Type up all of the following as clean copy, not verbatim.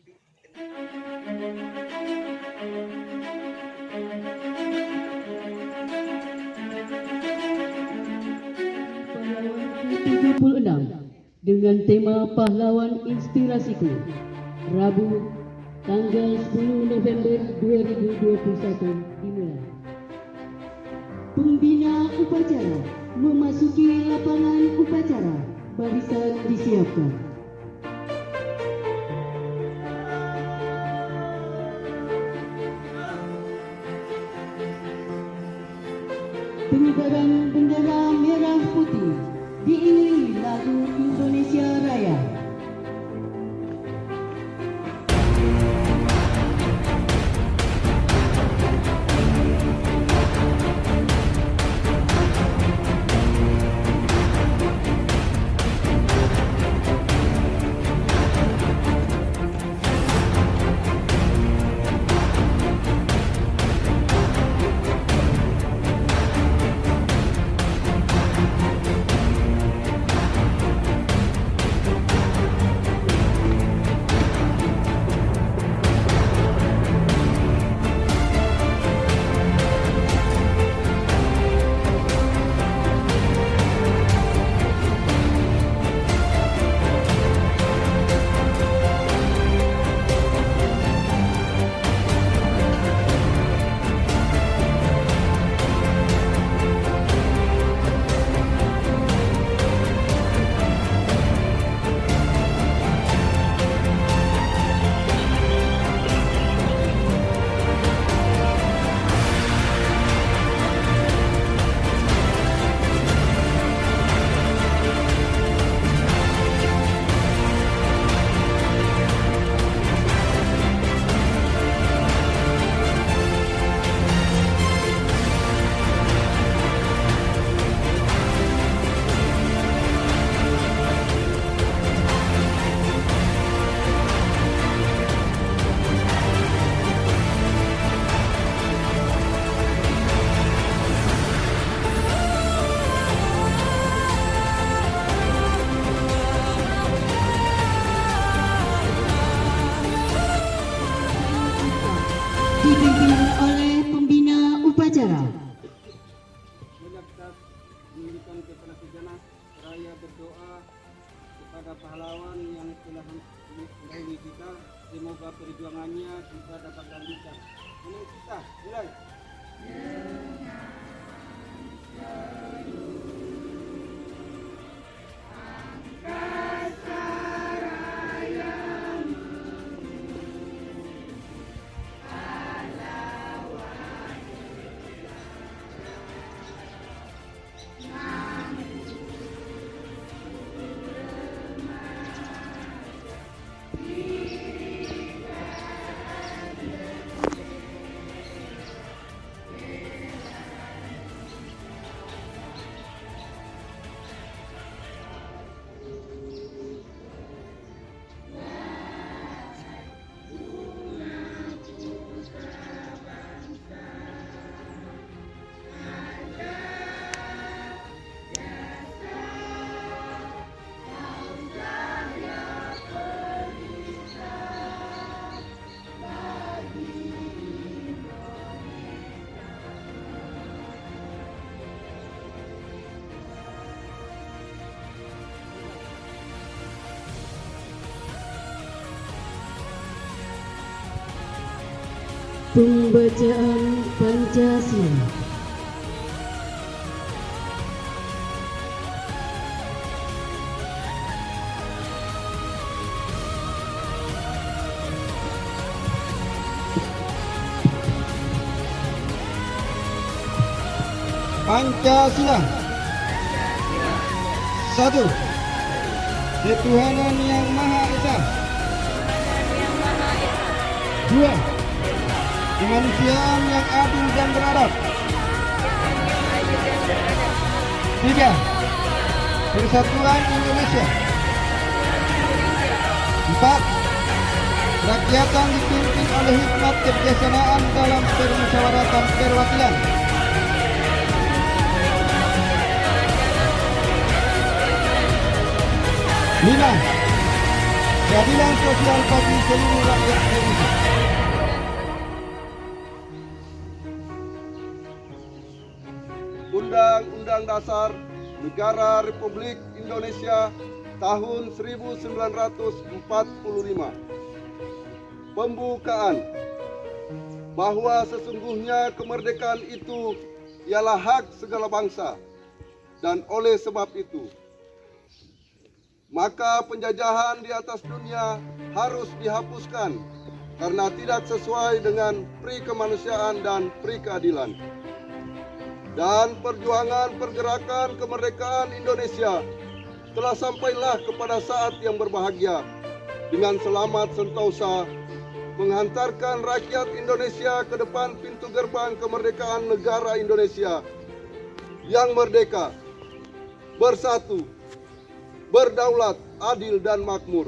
ke-76 dengan tema Pahlawan Inspirasiku, Rabu tanggal 10 November 2021 dimulai. Pembina upacara memasuki lapangan upacara, barisan disiapkan. Pengibaran bendera merah putih diiringi lagu Indonesia Raya. Dipimpin oleh pembina upacara. Menunjukkan kepada segenap raya berdoa kepada pahlawan yang telah mendahului kita, semoga perjuangannya kita dapat lanjutkan. Ini kita mulai. Pembacaan Pancasila. Pancasila. 1. Ketuhanan yang Maha Esa. 2. Kemanusiaan yang adil dan beradab. 3. Persatuan Indonesia. 4. Rakyatan dipimpin oleh hikmat kebijaksanaan dalam permusyawaratan perwakilan. 5. keadilan sosial bagi seluruh rakyat Indonesia. Undang-Undang Dasar Negara Republik Indonesia tahun 1945. Pembukaan bahwa sesungguhnya kemerdekaan itu ialah hak segala bangsa, dan oleh sebab itu maka penjajahan di atas dunia harus dihapuskan karena tidak sesuai dengan pri kemanusiaan dan pri keadilan. Dan perjuangan pergerakan kemerdekaan Indonesia telah sampailah kepada saat yang berbahagia dengan selamat sentosa menghantarkan rakyat Indonesia ke depan pintu gerbang kemerdekaan negara Indonesia yang merdeka, bersatu, berdaulat, adil dan makmur.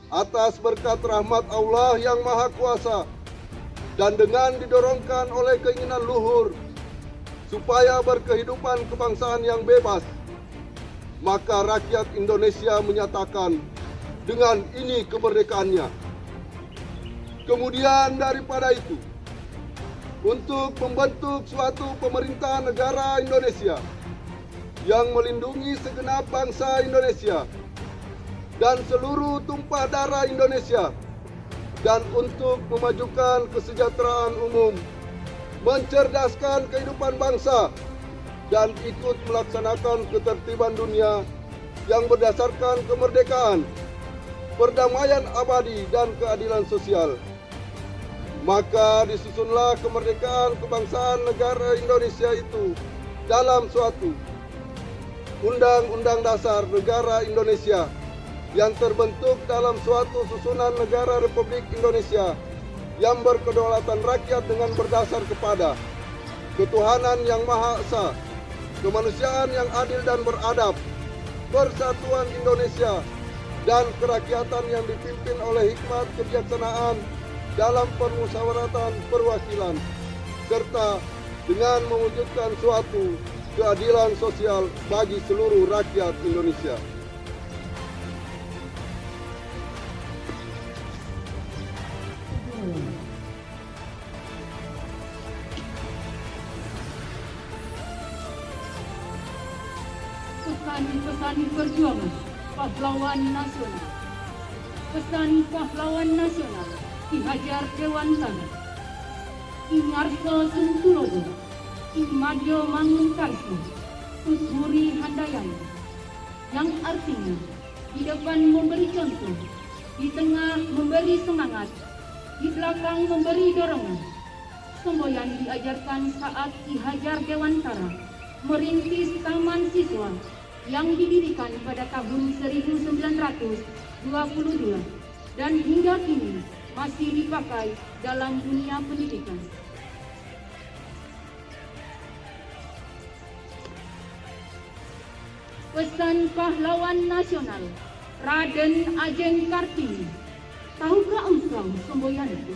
Atas berkat rahmat Allah yang Maha Kuasa dan dengan didorongkan oleh keinginan luhur supaya berkehidupan kebangsaan yang bebas, maka rakyat Indonesia menyatakan dengan ini kemerdekaannya. Kemudian daripada itu, untuk membentuk suatu pemerintah negara Indonesia yang melindungi segenap bangsa Indonesia dan seluruh tumpah darah Indonesia, dan untuk memajukan kesejahteraan umum, mencerdaskan kehidupan bangsa, dan ikut melaksanakan ketertiban dunia yang berdasarkan kemerdekaan, perdamaian abadi, dan keadilan sosial. Maka disusunlah kemerdekaan kebangsaan negara Indonesia itu dalam suatu Undang-Undang Dasar Negara Indonesia yang terbentuk dalam suatu susunan negara Republik Indonesia yang berkedaulatan rakyat dengan berdasar kepada ketuhanan yang Maha Esa, kemanusiaan yang adil dan beradab, persatuan Indonesia, dan kerakyatan yang dipimpin oleh hikmat kebijaksanaan dalam permusyawaratan perwakilan, serta dengan mewujudkan suatu keadilan sosial bagi seluruh rakyat Indonesia. Pesan perjuangan pahlawan nasional. Pesan pahlawan nasional Ki Hajar Dewantara, Ki Ngarso Sungkulodo, Ki Madyo Mangunkarso, Kusburi Handayani, yang artinya di depan memberi contoh, di tengah memberi semangat, di belakang memberi dorongan. Semboyan diajarkan saat Ki Hajar Dewantara merintis Taman Siswa yang didirikan pada tahun 1922 dan hingga kini masih dipakai dalam dunia pendidikan. Pesan pahlawan nasional Raden Ajeng Kartini. Tahukah engkau semboyanku?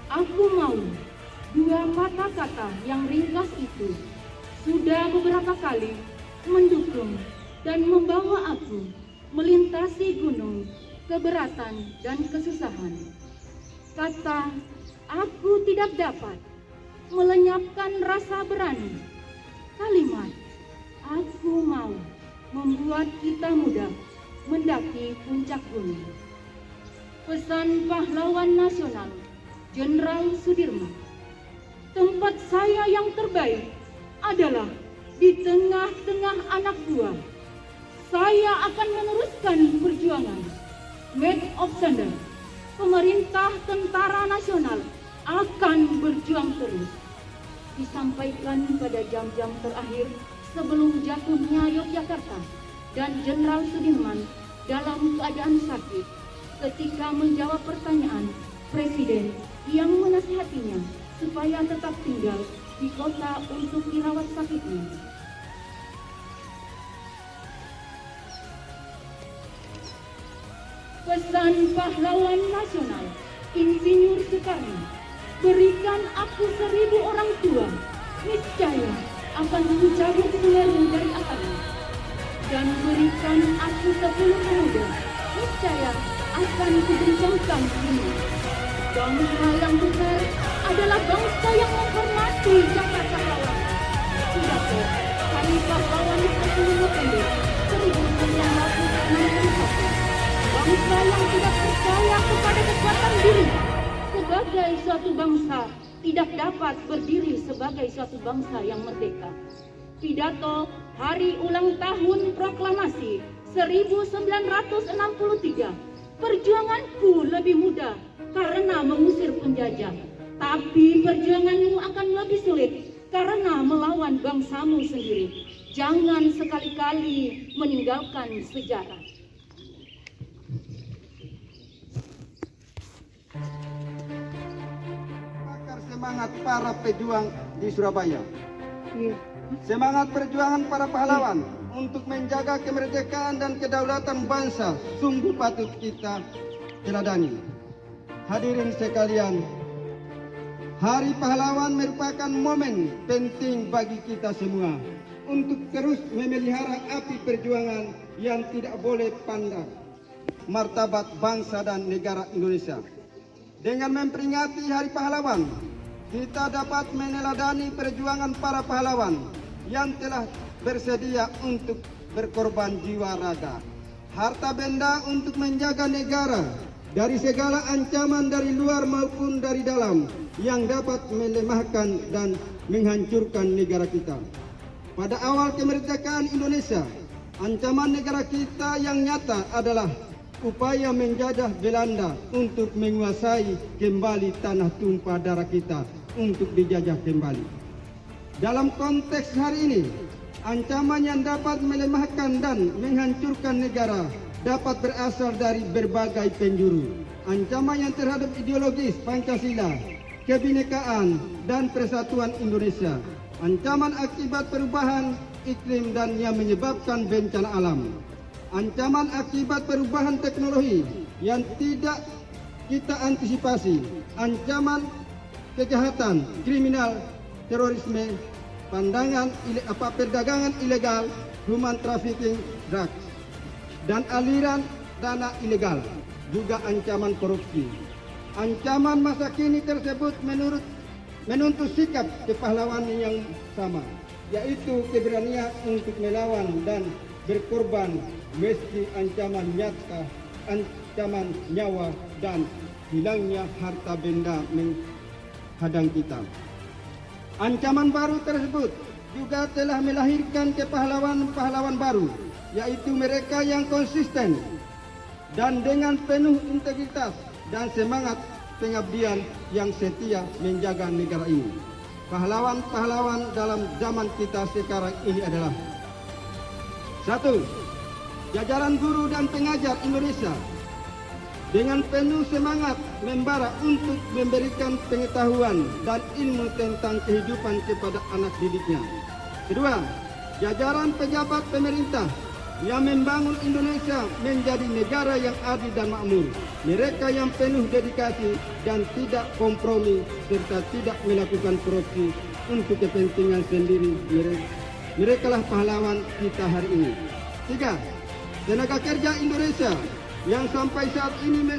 Aku mau, dua kata-kata yang ringkas itu sudah beberapa kali mendukung dan membawa aku melintasi gunung, keberatan dan kesusahan. Kata, aku tidak dapat melenyapkan rasa berani. Kalimat, aku mau membuat kita mudah mendaki puncak gunung. Pesan pahlawan nasional Jenderal Sudirman. Tempat saya yang terbaik adalah di tengah-tengah anak buah. Saya akan meneruskan perjuangan. Made of Thunder. Pemerintah Tentara Nasional akan berjuang terus. Disampaikan pada jam-jam terakhir sebelum jatuhnya Yogyakarta dan Jenderal Sudirman dalam keadaan sakit ketika menjawab pertanyaan Presiden yang menasihatinya supaya tetap tinggal di kota untuk dirawat sakitnya. Pesan pahlawan nasional Insinyur Soekarno. Berikan aku 1000 orang tua, niscaya akan kucabut Semeru dari atasnya. Dan berikan aku 10 pemuda, niscaya akan kubincangkan ini. Bangsa yang besar adalah bangsa yang menghormati jasa pahlawan. Pidato Hari Pahlawan ke-10 November 1961. Bangsa yang tidak percaya kepada kekuatan diri sebagai suatu bangsa tidak dapat berdiri sebagai suatu bangsa yang merdeka. Pidato Hari Ulang Tahun Proklamasi 1963. Perjuanganku lebih mudah karena mengusir penjajah, tapi perjuanganmu akan lebih sulit karena melawan bangsamu sendiri. Jangan sekali-kali meninggalkan sejarah. Bakar semangat para pejuang di Surabaya. Semangat perjuangan para pahlawan untuk menjaga kemerdekaan dan kedaulatan bangsa sungguh patut kita teladani. Hadirin sekalian, Hari Pahlawan merupakan momen penting bagi kita semua untuk terus memelihara api perjuangan yang tidak boleh pandang martabat bangsa dan negara Indonesia. Dengan memperingati Hari Pahlawan, kita dapat meneladani perjuangan para pahlawan yang telah bersedia untuk berkorban jiwa raga, harta benda untuk menjaga negara dari segala ancaman dari luar maupun dari dalam yang dapat melemahkan dan menghancurkan negara kita. Pada awal kemerdekaan Indonesia, ancaman negara kita yang nyata adalah upaya menjajah Belanda untuk menguasai kembali tanah tumpah darah kita untuk dijajah kembali. Dalam konteks hari ini, ancaman yang dapat melemahkan dan menghancurkan negara dapat berasal dari berbagai penjuru. Ancaman yang terhadap ideologis Pancasila, kebinekaan, dan persatuan Indonesia. Ancaman akibat perubahan iklim dan yang menyebabkan bencana alam. Ancaman akibat perubahan teknologi yang tidak kita antisipasi. Ancaman kejahatan, kriminal, terorisme, perdagangan ilegal, human trafficking, drugs, dan aliran dana ilegal, juga ancaman korupsi. Ancaman masa kini tersebut menuntut sikap kepahlawanan yang sama, yaitu keberanian untuk melawan dan berkorban meski ancaman nyata, ancaman nyawa dan hilangnya harta benda menghadang kita. Ancaman baru tersebut juga telah melahirkan kepahlawan-pahlawan baru, yaitu mereka yang konsisten dan dengan penuh integritas dan semangat pengabdian yang setia menjaga negara ini. Pahlawan-pahlawan dalam zaman kita sekarang ini adalah: 1. Jajaran guru dan pengajar Indonesia dengan penuh semangat membara untuk memberikan pengetahuan dan ilmu tentang kehidupan kepada anak didiknya. 2. Jajaran pejabat pemerintah yang membangun Indonesia menjadi negara yang adil dan makmur. Mereka yang penuh dedikasi dan tidak kompromi serta tidak melakukan korupsi untuk kepentingan sendiri. Merekalah pahlawan kita hari ini. 3. Tenaga kerja Indonesia yang sampai saat ini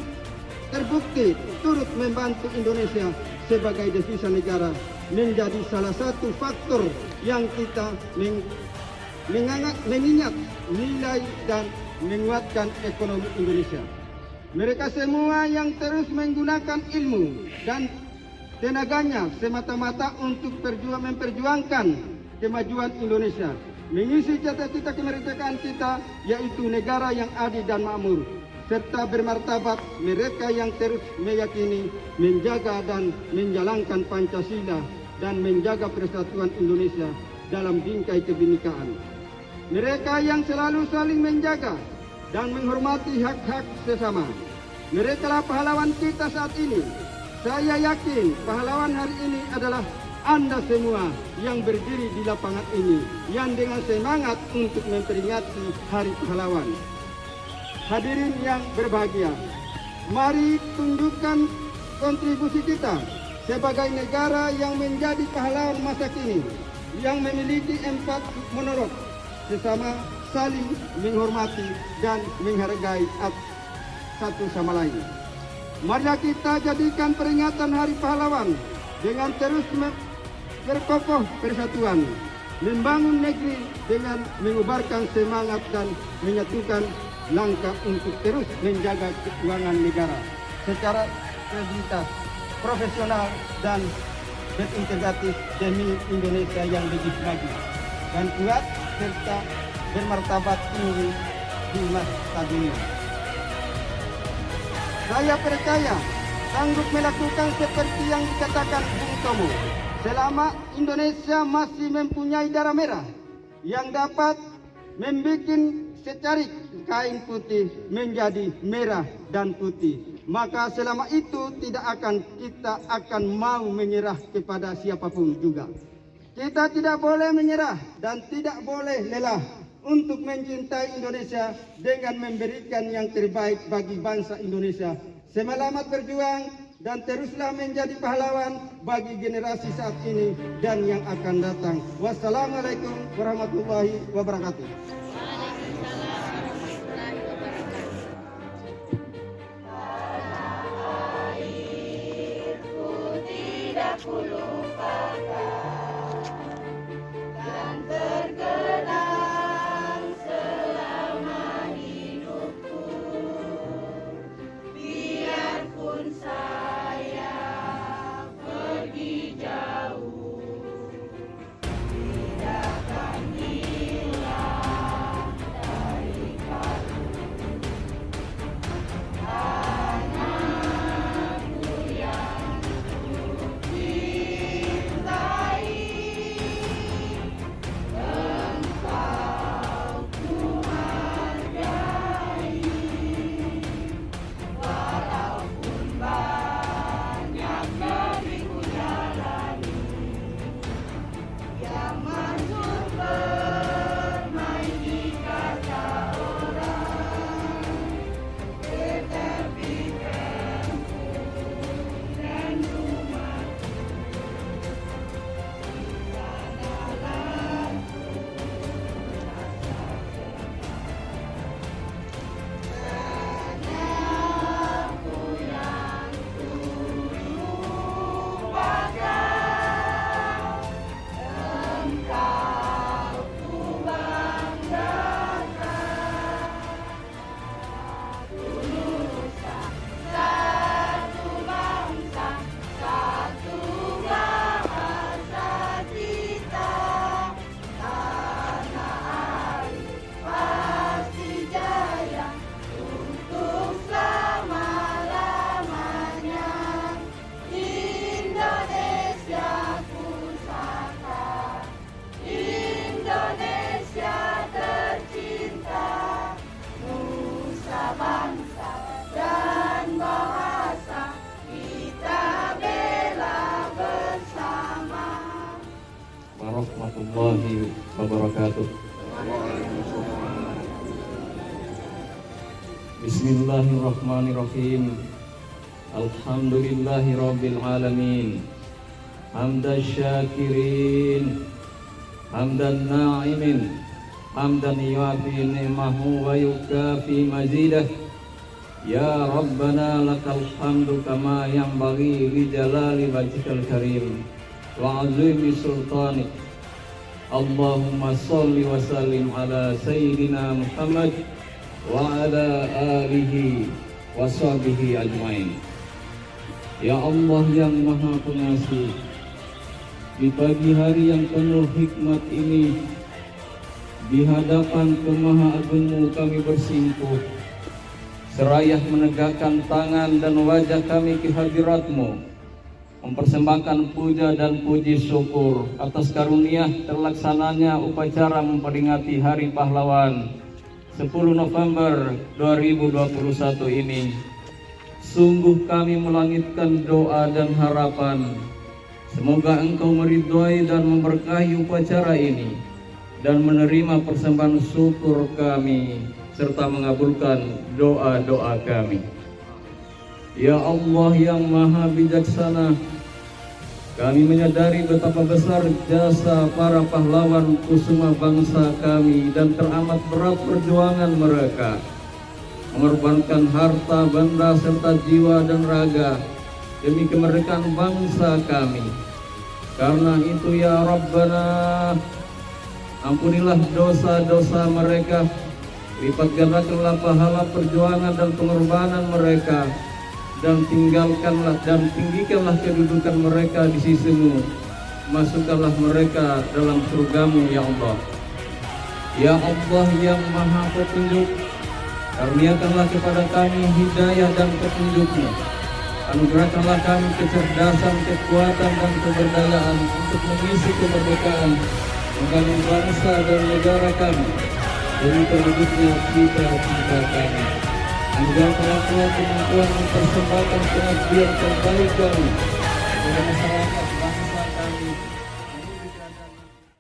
terbukti turut membantu Indonesia sebagai devisa negara menjadi salah satu faktor yang kita mengingat nilai dan menguatkan ekonomi Indonesia. Mereka semua yang terus menggunakan ilmu dan tenaganya semata-mata untuk memperjuangkan kemajuan Indonesia, mengisi cita-cita kemerdekaan kita, yaitu negara yang adil dan makmur, serta bermartabat. Mereka yang terus meyakini, menjaga dan menjalankan Pancasila dan menjaga persatuan Indonesia dalam bingkai kebinekaan. Mereka yang selalu saling menjaga dan menghormati hak-hak sesama. Merekalah pahlawan kita saat ini. Saya yakin pahlawan hari ini adalah Anda semua yang berdiri di lapangan ini, yang dengan semangat untuk memperingati Hari Pahlawan. Hadirin yang berbahagia, mari tunjukkan kontribusi kita sebagai negara yang menjadi pahlawan masa kini, yang memiliki 4 monolog sesama, saling menghormati dan menghargai satu sama lain. Marilah kita jadikan peringatan Hari Pahlawan dengan terus berkokoh persatuan, membangun negeri dengan mengubarkan semangat dan menyatukan langkah untuk terus menjaga keuangan negara secara kredibilitas, profesional dan berintegratif demi Indonesia yang lebih maju dan kuat serta bermartabat tinggi di masa dunia. Saya percaya sanggup melakukan seperti yang dikatakan Bung Tomo. Selama Indonesia masih mempunyai darah merah yang dapat membuat secarik kain putih menjadi merah dan putih, maka selama itu kita akan mau menyerah kepada siapapun juga. Kita tidak boleh menyerah dan tidak boleh lelah untuk mencintai Indonesia dengan memberikan yang terbaik bagi bangsa Indonesia. Selamat berjuang dan teruslah menjadi pahlawan bagi generasi saat ini dan yang akan datang. Wassalamualaikum warahmatullahi wabarakatuh. Warahmatullahi wabarakatuh. Bismillahirrahmanirrahim. Alhamdulillahi rabbil alamin. Hamdan syakirin, hamdan na'imin, hamdan yuafi ni'mahu wa yukafi mazidah. Ya Rabbana lakal hamdu kama yanbaghi li jalali wajhikal karim wa azimi sultanik. Allahumma salli wa sallim ala sayyidina Muhammad wa ala alihi wa sahbihi ajmain. Ya Allah yang Maha Pengasih, di pagi hari yang penuh hikmat ini, di hadapan Kemaha Agungmu kami bersimpuh, seraya menegakkan tangan dan wajah kami ke hadirat-Mu, mempersembahkan puja dan puji syukur atas karunia terlaksananya upacara memperingati Hari Pahlawan 10 November 2021 ini. Sungguh kami melangitkan doa dan harapan, semoga Engkau meridhai dan memberkahi upacara ini dan menerima persembahan syukur kami serta mengabulkan doa-doa kami. Ya Allah yang Maha Bijaksana, kami menyadari betapa besar jasa para pahlawan kusuma bangsa kami dan teramat berat perjuangan mereka mengorbankan harta, benda, serta jiwa dan raga demi kemerdekaan bangsa kami. Karena itu ya Rabbana, ampunilah dosa-dosa mereka, lipat gandakanlah pahala perjuangan dan pengorbanan mereka, dan tinggikanlah kedudukan mereka di sisimu. Masukkanlah mereka dalam surgamu ya Allah. Ya Allah yang maha petunjuk, karuniakanlah kepada kami hidayah dan petunjukmu. Anugerahkanlah kami kecerdasan, kekuatan, dan keberdayaan untuk mengisi kemerdekaan, membangun bangsa dan negara kami demi terwujudnya cita-cita kami. Anugerahkanlah kemampuan mempersembahkan pengabdian terbaik kami kepada masyarakat